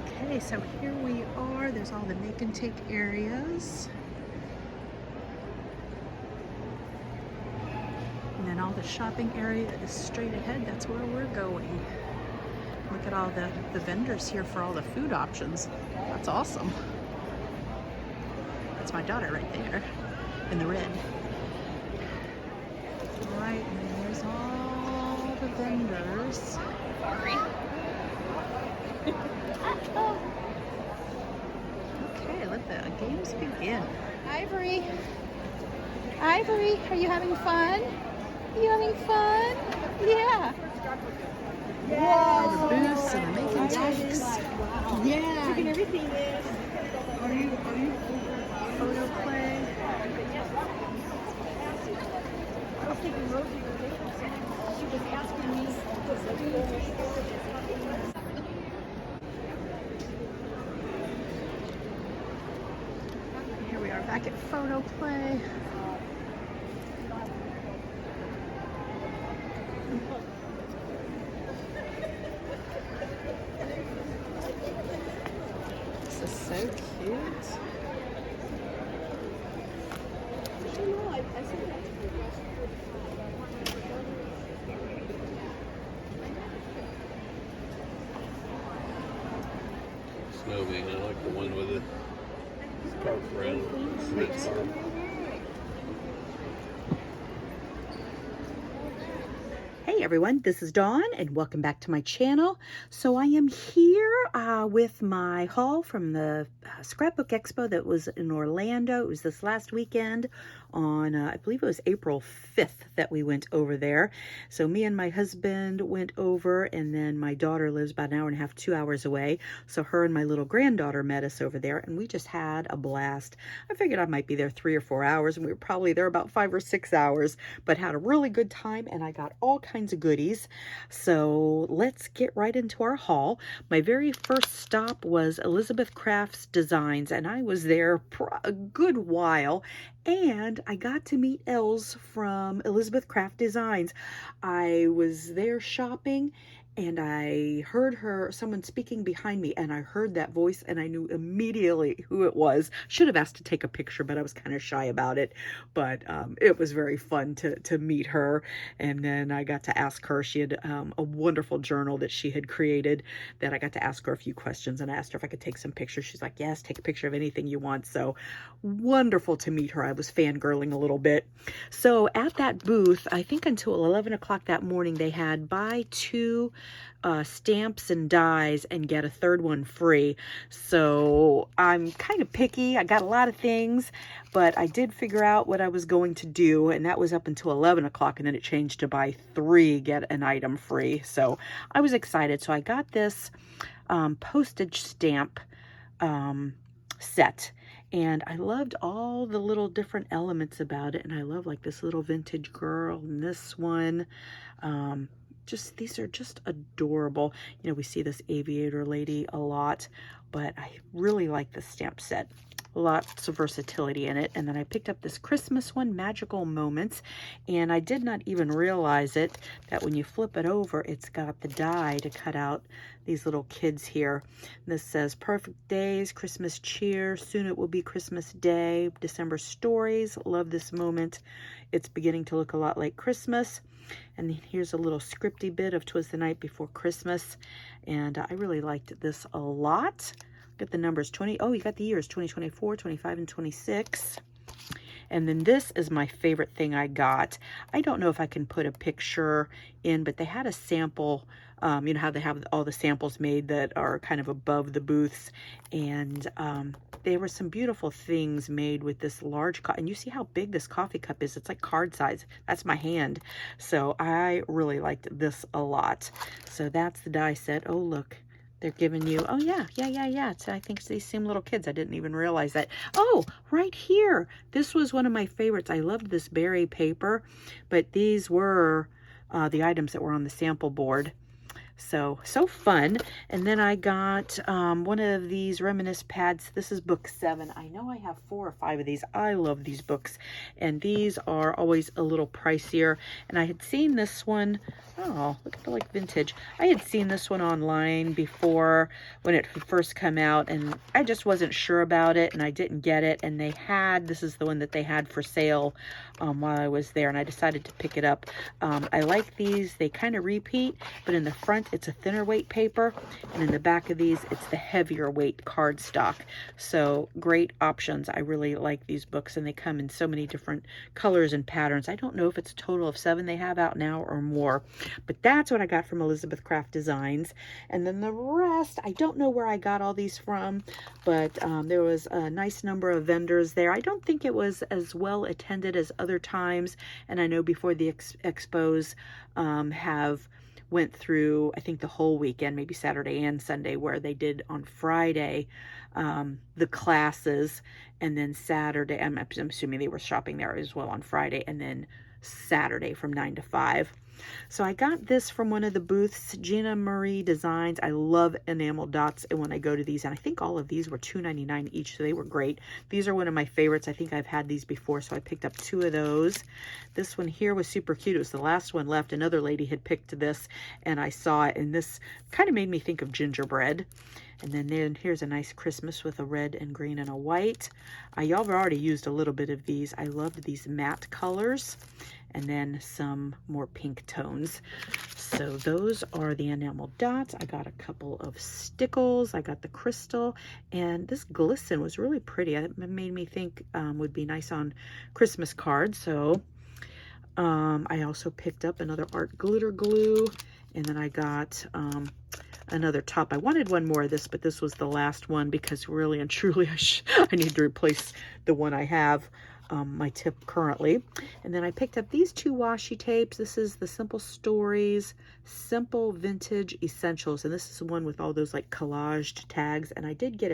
Okay, so here we are. There's all the make and take areas. And then all the shopping area is straight ahead. That's where we're going. Look at all the vendors here for all the food options. That's awesome. That's my daughter right there in the red. All right, and then there's all the vendors. Okay, let the games begin. Ivory, Ivory, are you having fun? Are you having fun? Yeah. All the booths and the make and takes. Yeah. Taking everything in. Are you photo play? I was taking Rosie today. She was asking me, Here we are back at photo play. This is so cute. I said that to her. Snowman, I like the one with the scarf around slits on. Hey everyone, this is Dawn and welcome back to my channel. So I am here with my haul from the Scrapbook Expo that was in Orlando. It was this last weekend on, I believe it was April 5th that we went over there. So me and my husband went over, and then my daughter lives about an hour and a half, 2 hours away. So her and my little granddaughter met us over there and we just had a blast. I figured I might be there 3 or 4 hours and we were probably there about 5 or 6 hours, but had a really good time and I got all kinds of goodies. So let's get right into our haul. My very first stop was Elizabeth Crafts Designs, and I was there for a good while, and I got to meet Els from Elizabeth Craft Designs. I was there shopping and I heard someone speaking behind me, and I heard that voice and I knew immediately who it was. Should have asked to take a picture, but I was kind of shy about it. But it was very fun to meet her. And then I got to ask her, she had a wonderful journal that she had created that I got to ask her a few questions, and I asked her if I could take some pictures. She's like, yes, take a picture of anything you want. So wonderful to meet her. I was fangirling a little bit. So at that booth, I think until 11 o'clock that morning, they had buy two stamps and dies and get a third one free. So I'm kind of picky. I got a lot of things, but I did figure out what I was going to do, and that was up until 11 o'clock, and then it changed to buy 3, get an item free. So I was excited. So I got this postage stamp set, and I loved all the little different elements about it. And I love like this little vintage girl and this one. These are just adorable. You know, we see this aviator lady a lot, but I really like this stamp set. Lots of versatility in it. And then I picked up this Christmas one, Magical Moments, and I did not even realize it, that when you flip it over, it's got the die to cut out these little kids here. This says perfect days, Christmas cheer, soon it will be Christmas Day, December stories, love this moment. It's beginning to look a lot like Christmas. And here's a little scripty bit of 'Twas the Night Before Christmas. And I really liked this a lot. Get the numbers, you got the years, 2024, 25, and 26. And then this is my favorite thing I got. I don't know if I can put a picture in, but they had a sample. You know how they have all the samples made that are kind of above the booths. And there were some beautiful things made with this large and you see how big this coffee cup is. It's like card size. That's my hand. So I really liked this a lot. So that's the die set. Oh, look. They're giving you, oh yeah. So I think it's these same little kids. I didn't even realize that. Oh, right here. This was one of my favorites. I loved this berry paper, but these were the items that were on the sample board. So fun. And then I got one of these Reminisce pads. This is book 7. I know I have 4 or 5 of these. I love these books, and these are always a little pricier. And I had seen this one. Oh, look at the like vintage. I had seen this one online before when it first came out, and I just wasn't sure about it, and I didn't get it. And they had, this is the one that they had for sale while I was there, and I decided to pick it up. I like these. They kind of repeat, but in the front it's a thinner weight paper, and in the back of these it's the heavier weight cardstock. So great options. I really like these books, and they come in so many different colors and patterns. I don't know if it's a total of 7 they have out now or more, but that's what I got from Elizabeth Craft Designs. And then the rest, I don't know where I got all these from, but there was a nice number of vendors there. I don't think it was as well attended as other times, and I know before the expos have went through, I think, the whole weekend, maybe Saturday and Sunday, where they did on Friday the classes, and then Saturday, I'm assuming they were shopping there as well on Friday, and then Saturday from 9 to 5. So I got this from one of the booths, Gina Marie Designs. I love enamel dots, and when I go to these, and I think all of these were $2.99 each, so they were great. These are one of my favorites. I think I've had these before, so I picked up 2 of those. This one here was super cute. It was the last one left. Another lady had picked this, and I saw it, and this kind of made me think of gingerbread. And then here's a nice Christmas with a red and green and a white. Y'all have already used a little bit of these. I loved these matte colors, and then some more pink tones. So those are the enamel dots. I got a couple of stickles. I got the crystal, and this glisten was really pretty. It made me think would be nice on Christmas cards. So I also picked up another art glitter glue, and then I got another top. I wanted one more of this, but this was the last one because really and truly I need to replace the one I have, my tip currently. And then I picked up these 2 washi tapes. This is the Simple Stories Simple Vintage Essentials, and this is the one with all those like collaged tags. And I did get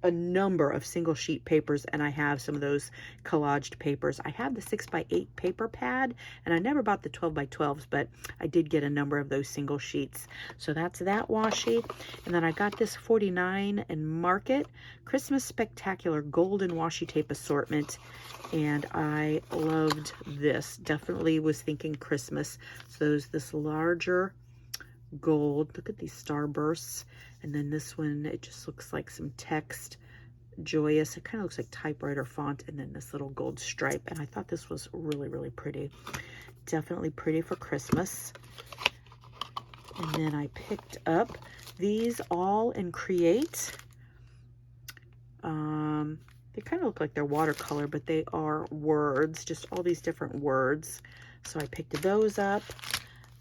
a number of single sheet papers, and I have some of those collaged papers. I have the 6x8 paper pad, and I never bought the 12x12s, but I did get a number of those single sheets. So that's that washi. And then I got this 49 and Market Christmas Spectacular Golden Washi Tape Assortment, and I loved this. Definitely was thinking Christmas. So there's this larger gold. Look at these starbursts. And then this one, it just looks like some text. Joyous. It kind of looks like typewriter font. And then this little gold stripe. And I thought this was really, really pretty. Definitely pretty for Christmas. And then I picked up these all in Create. They kind of look like they're watercolor, but they are words. Just all these different words. So I picked those up.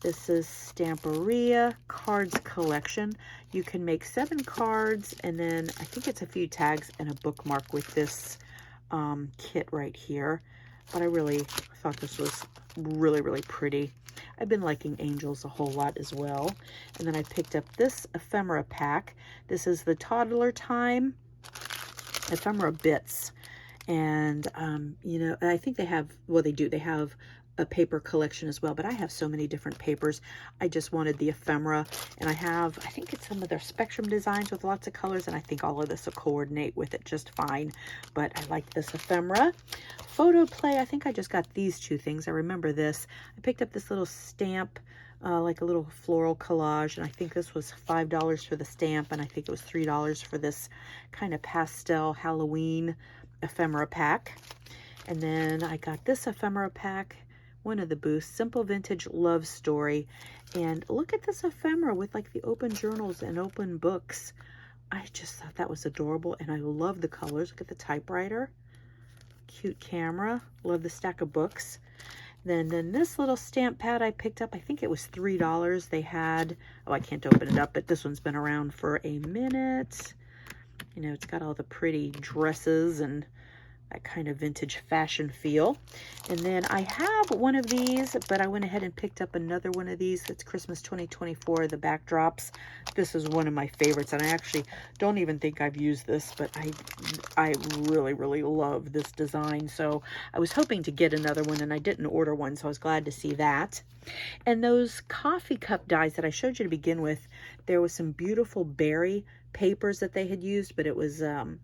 This is Stamperia Cards Collection. You can make 7 cards, and then I think it's a few tags and a bookmark with this kit right here. But I really thought this was really, really pretty. I've been liking angels a whole lot as well. And then I picked up this ephemera pack. This is the Toddler Time ephemera bits. And, you know, I think they have, well, they have a paper collection as well, but I have so many different papers. I just wanted the ephemera, and I think it's some of their Spectrum designs with lots of colors, and I think all of this will coordinate with it just fine. But I like this ephemera. Photo Play, I think I just got these 2 things. I remember this. I picked up this little stamp, like a little floral collage, and I think this was $5 for the stamp, and I think it was $3 for this kind of pastel Halloween ephemera pack. And then I got this ephemera pack, one of the booths, Simple Vintage Love Story. And look at this ephemera with like the open journals and open books. I just thought that was adorable, and I love the colors. Look at the typewriter. Cute camera. Love the stack of books. Then this little stamp pad I picked up, I think it was $3. They had, oh, I can't open it up, but this one's been around for a minute. You know, it's got all the pretty dresses and that kind of vintage fashion feel. And then I have one of these, but I went ahead and picked up another one of these. It's Christmas 2024, the backdrops. This is one of my favorites, and I actually don't even think I've used this, but I really, really love this design. So I was hoping to get another one, and I didn't order one, so I was glad to see that. And those coffee cup dies that I showed you to begin with, there was some beautiful berry papers that they had used, but it was a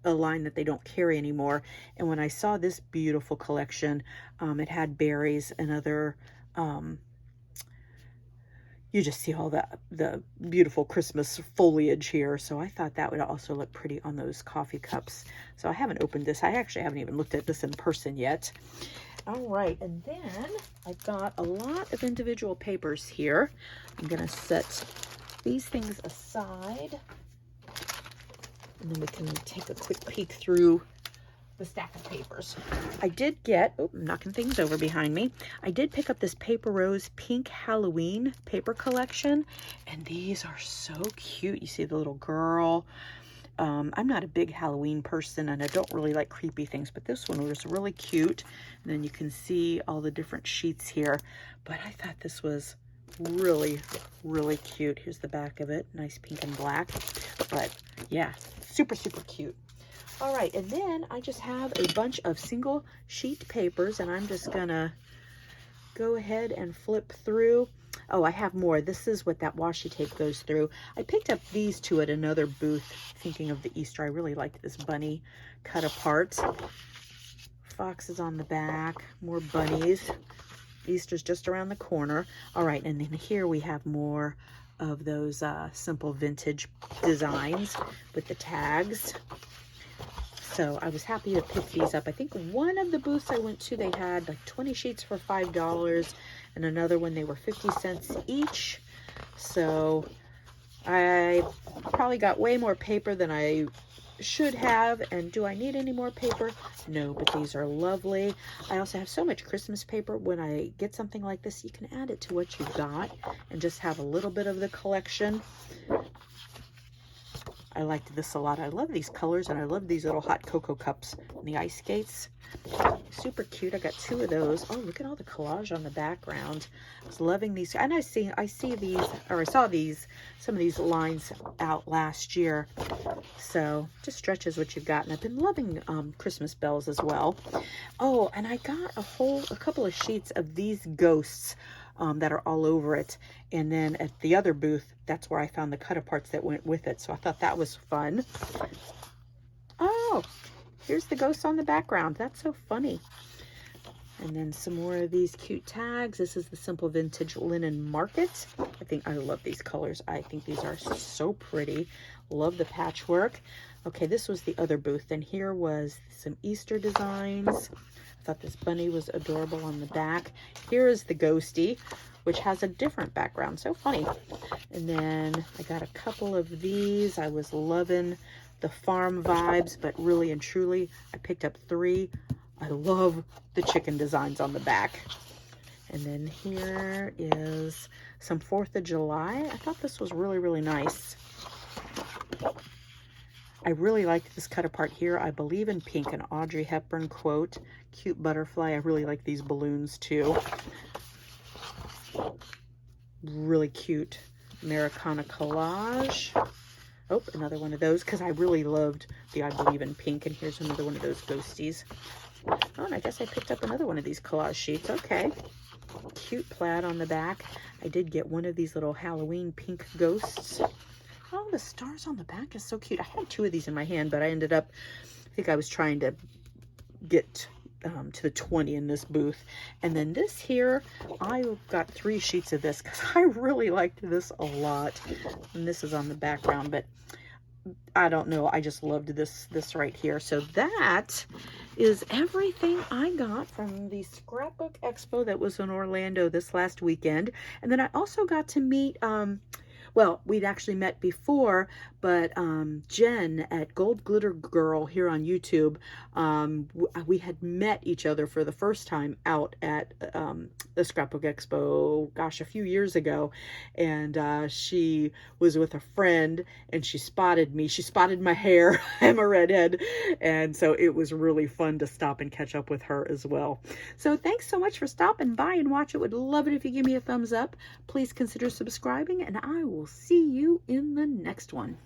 line that they don't carry anymore. And when I saw this beautiful collection, it had berries and other, you just see all the beautiful Christmas foliage here. So I thought that would also look pretty on those coffee cups. So I haven't opened this. I actually haven't even looked at this in person yet. All right, and then I've got a lot of individual papers here. I'm gonna set these things aside, and then we can take a quick peek through the stack of papers. I did get, oh, I'm knocking things over behind me. I did pick up this Paper Rose Pink Halloween paper collection, and these are so cute. You see the little girl. I'm not a big Halloween person, and I don't really like creepy things, but this one was really cute. And then you can see all the different sheets here, but I thought this was really, really cute. Here's the back of it, nice pink and black, but yeah, super, super cute. All right, and then I just have a bunch of single sheet papers, and I'm just gonna go ahead and flip through. Oh, I have more. This is what that washi tape goes through. I picked up these two at another booth, thinking of the Easter. I really like this bunny cut apart. Foxes on the back, more bunnies. Easter's just around the corner. All right, and then here we have more of those simple vintage designs with the tags. So I was happy to pick these up. I think one of the booths I went to, they had like 20 sheets for $5, and another one they were 50 cents each. So I probably got way more paper than I should have. And do I need any more paper? No, but these are lovely. I also have so much Christmas paper. When I get something like this, you can add it to what you've got and just have a little bit of the collection. I liked this a lot. I love these colors, and I love these little hot cocoa cups and the ice skates. Super cute. I got two of those. Oh, look at all the collage on the background. I was loving these. And I see these, or I saw these, some of these lines out last year. So just stretches what you've got. And I've been loving Christmas bells as well. Oh, and I got a couple of sheets of these ghosts that are all over it. And then at the other booth, that's where I found the cut aparts that went with it. So I thought that was fun. Oh, here's the ghosts on the background. That's so funny. And then some more of these cute tags. This is the Simple Vintage Linen Market. I love these colors. I think these are so pretty. Love the patchwork. Okay, this was the other booth. And here was some Easter designs. I thought this bunny was adorable on the back. Here is the ghosty, which has a different background. So funny. And then I got a couple of these. I was loving the farm vibes, but really and truly, I picked up 3. I love the chicken designs on the back. And then here is some 4th of July. I thought this was really, really nice. I really liked this cut apart here. I believe in pink, an Audrey Hepburn quote. Cute butterfly. I really like these balloons too. Really cute Americana collage. Oh, another one of those, because I really loved the I Believe in Pink. And here's another one of those ghosties. Oh, and I guess I picked up another one of these collage sheets. Okay. Cute plaid on the back. I did get one of these little Halloween pink ghosts. Oh, the stars on the back is so cute. I had 2 of these in my hand, but I ended up, I think I was trying to get to the 20 in this booth. And then this here, I got 3 sheets of this because I really liked this a lot. And this is on the background, but I don't know. I just loved this right here. So that is everything I got from the Scrapbook Expo that was in Orlando this last weekend. And then I also got to meet well, we'd actually met before, but Jen at Gold Glitter Girl here on YouTube, we had met each other for the first time out at the Scrapbook Expo, gosh, a few years ago. And she was with a friend, and she spotted me. She spotted my hair. I'm a redhead. And so it was really fun to stop and catch up with her as well. So thanks so much for stopping by and watching. Would love it if you give me a thumbs up. Please consider subscribing, and I will see you in the next one.